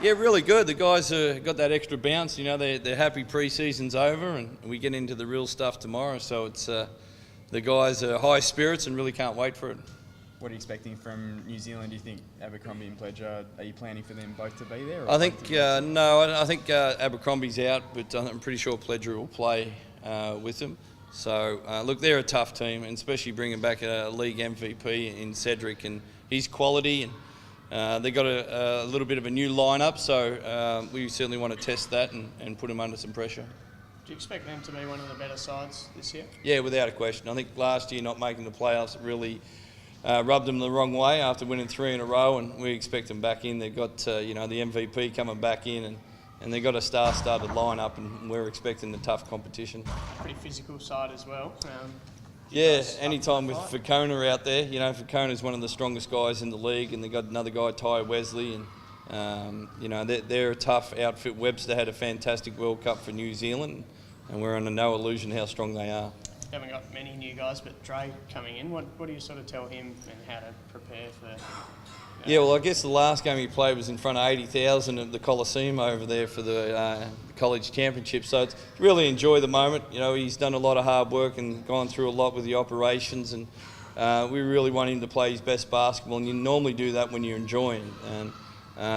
Yeah, really good. The guys got that extra bounce. You know, they're happy pre-season's over, and we get into the real stuff tomorrow. So it's the guys are high spirits and really can't wait for it. What are you expecting from New Zealand? Do you think Abercrombie and Pledger, are you planning for them both to be there? I think no. I think Abercrombie's out, but I'm pretty sure Pledger will play with them. So look, they're a tough team, and especially bringing back a league MVP in Cedric and his quality, and they got a little bit of a new lineup. So we certainly want to test that and put them under some pressure. Do you expect them to be one of the better sides this year? Yeah, without a question. I think last year not making the playoffs really rubbed them the wrong way after winning 3 in a row, and we expect them back in. They've got the MVP coming back in, and they've got a star-studded lineup, and we're expecting a tough competition. Pretty physical side as well. Yeah, anytime with Fakona out there, Fakona's one of the strongest guys in the league, and they've got another guy, Ty Wesley, and they're a tough outfit. Webster had a fantastic World Cup for New Zealand, and we're under no illusion how strong they are. Haven't got many new guys, but Dre coming in. What do you sort of tell him and how to prepare for? Yeah, well, I guess the last game he played was in front of 80,000 at the Coliseum over there for the college championship. So it's really enjoy the moment. He's done a lot of hard work and gone through a lot with the operations, and we really want him to play his best basketball. And you normally do that when you're enjoying. And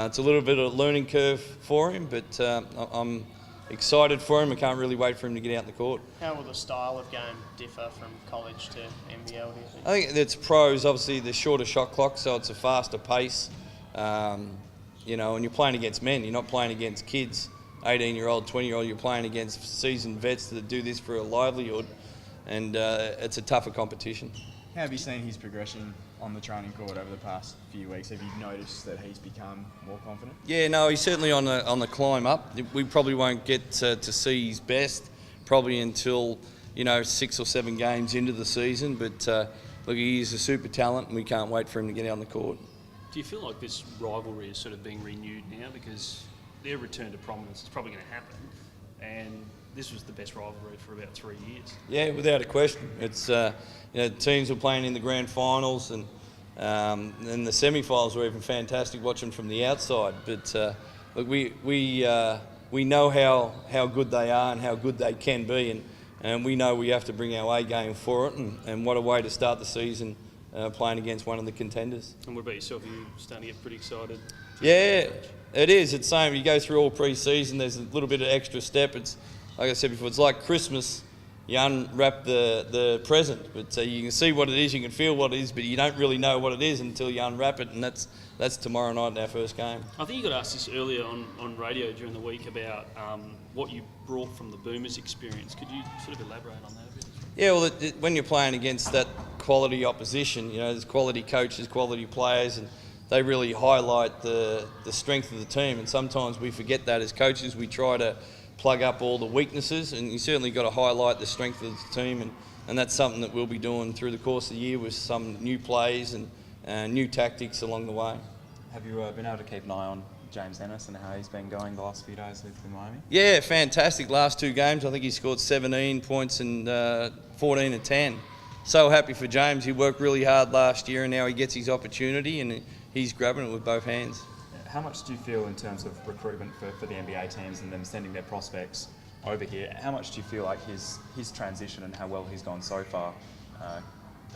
it's a little bit of a learning curve for him, but I'm excited for him. I can't really wait for him to get out in the court. How will the style of game differ from college to NBL, do you think? I think it's pros. Obviously, the shorter shot clock, so it's a faster pace. And you're playing against men. You're not playing against kids, 18-year-old, 20-year-old. You're playing against seasoned vets that do this for a livelihood, and it's a tougher competition. How have you seen his progression on the training court over the past few weeks? Have you noticed that he's become more confident? Yeah, no, he's certainly on the climb up. We probably won't get to see his best probably until 6 or 7 games into the season. But look, he is a super talent, and we can't wait for him to get out on the court. Do you feel like this rivalry is sort of being renewed now because their return to prominence is probably going to happen, and this was the best rivalry for about 3 years? Yeah, without a question. It's teams were playing in the grand finals, and the semi-finals were even fantastic watching from the outside. But look, we know how good they are and how good they can be, and we know we have to bring our A game for it. And what a way to start the season playing against one of the contenders. And what about yourself? Are you starting to get pretty excited? Yeah, it is. It's the same. You go through all pre-season. There's a little bit of extra step. It's like I said before. It's like Christmas. You unwrap the present, but you can see what it is, you can feel what it is, but you don't really know what it is until you unwrap it, and that's tomorrow night in our first game. I think you got asked this earlier on radio during the week about what you brought from the Boomers experience. Could you sort of elaborate on that a bit? Yeah, well, when you're playing against that quality opposition, there's quality coaches, quality players, and they really highlight the strength of the team, and sometimes we forget that as coaches. We try to plug up all the weaknesses, and you certainly got to highlight the strength of the team, and that's something that we'll be doing through the course of the year with some new plays and new tactics along the way. Have you been able to keep an eye on James Ennis and how he's been going the last few days with Miami? Yeah, fantastic. Last 2 games, I think he scored 17 points and 14 and 10. So happy for James. He worked really hard last year, and now he gets his opportunity, and he's grabbing it with both hands. How much do you feel in terms of recruitment for the NBA teams and them sending their prospects over here? How much do you feel like his transition and how well he's gone so far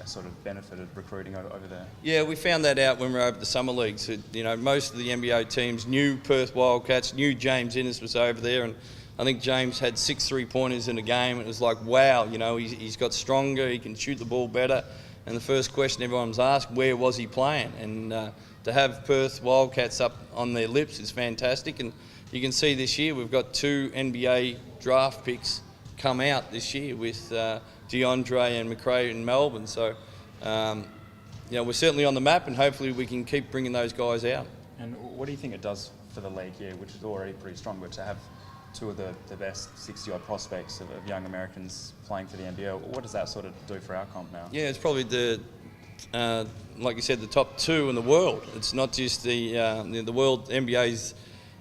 sort of benefited recruiting over there? Yeah, we found that out when we were over the summer leagues. Most of the NBA teams knew Perth Wildcats, knew James Ennis was over there, and I think James had 6 3-pointers in a game. It was like, wow, he's got stronger, he can shoot the ball better. And the first question everyone was asked, where was he playing? And to have Perth Wildcats up on their lips is fantastic, and you can see this year we've got 2 NBA draft picks come out this year with DeAndre and McRae in Melbourne. So, we're certainly on the map, and hopefully we can keep bringing those guys out. And what do you think it does for the league here, which is already pretty strong, but to have 2 of the best 60-odd prospects of young Americans playing for the NBL, what does that sort of do for our comp now? Yeah, it's probably like you said, the top 2 in the world. It's not just the world. NBA's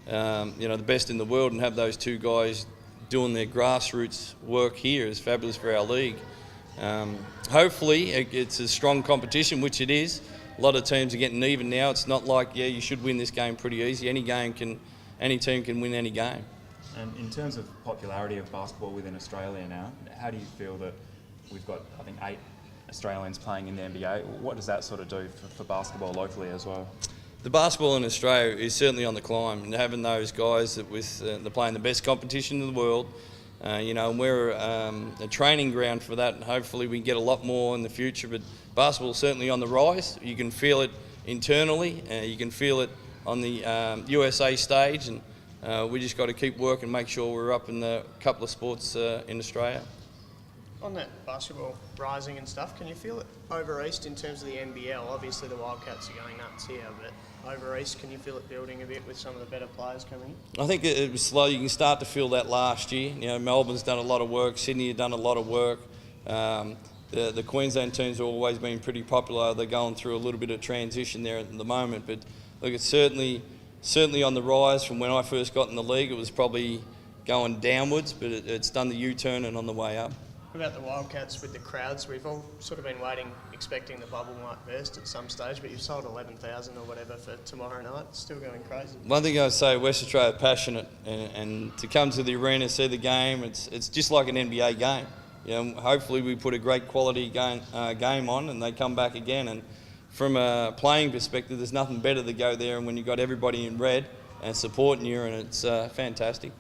the best in the world, and have those 2 guys doing their grassroots work here is fabulous for our league. Hopefully, it's a strong competition, which it is. A lot of teams are getting even now. It's not like, you should win this game pretty easy. Any game can any team can win any game. And in terms of popularity of basketball within Australia now, how do you feel that we've got, I think, 8 Australians playing in the NBA? What does that sort of do for basketball locally as well? The basketball in Australia is certainly on the climb, and having those guys that they're playing the best competition in the world, and we're a training ground for that, and hopefully we can get a lot more in the future. But basketball is certainly on the rise. You can feel it internally, you can feel it on the USA stage, and we just got to keep working, make sure we're up in the couple of sports in Australia. On that basketball rising and stuff, can you feel it over east in terms of the NBL? Obviously the Wildcats are going nuts here, but over east, can you feel it building a bit with some of the better players coming in? I think it was slow. You can start to feel that last year. Melbourne's done a lot of work, Sydney have done a lot of work. The Queensland teams have always been pretty popular. They're going through a little bit of transition there at the moment, but look, it's certainly on the rise. From when I first got in the league, it was probably going downwards, but it's done the U-turn and on the way up. What about the Wildcats with the crowds? We've all sort of been waiting, expecting the bubble might burst at some stage, but you've sold 11,000 or whatever for tomorrow night. It's still going crazy. One thing I say, West Australia are passionate, and to come to the arena, see the game, it's just like an NBA game. Hopefully we put a great quality game on, and they come back again. And from a playing perspective, there's nothing better to go there, and when you've got everybody in red and supporting you, and it's fantastic.